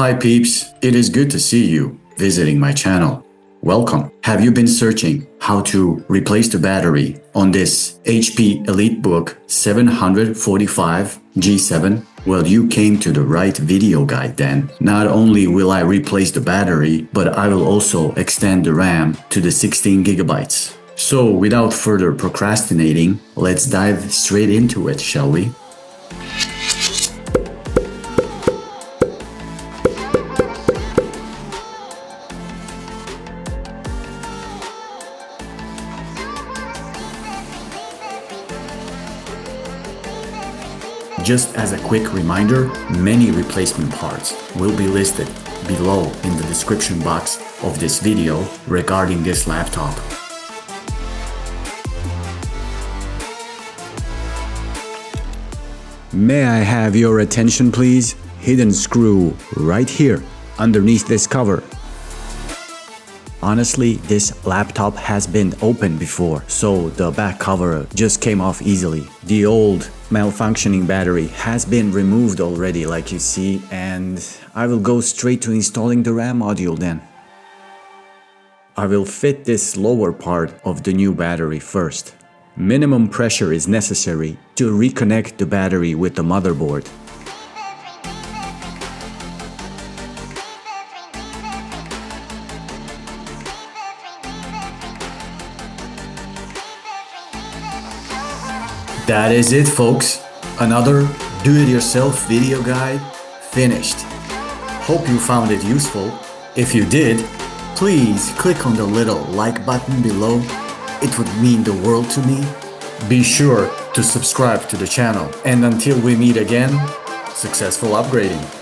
Hi peeps, it is good to see you visiting my channel. Welcome. Have you been searching how to replace the battery on this HP EliteBook 745 G7? Well, you came to the right video guide then. Not only will I replace the battery, but I will also extend the RAM to the 16 gigabytes. So without further procrastinating, let's dive straight into it, shall we? Just as a quick reminder, many replacement parts will be listed below in the description box of this video regarding this laptop. May I have your attention please? Hidden screw right here underneath this cover. Honestly, this laptop has been opened before, so the back cover just came off easily. The old malfunctioning battery has been removed already, like you see, and I will go straight to installing the RAM module then. I will fit this lower part of the new battery first. Minimum pressure is necessary to reconnect the battery with the motherboard. That is it, folks. Another do-it-yourself video guide finished. Hope you found it useful. If you did, please click on the little like button below. It would mean the world to me. Be sure to subscribe to the channel. And until we meet again, successful upgrading.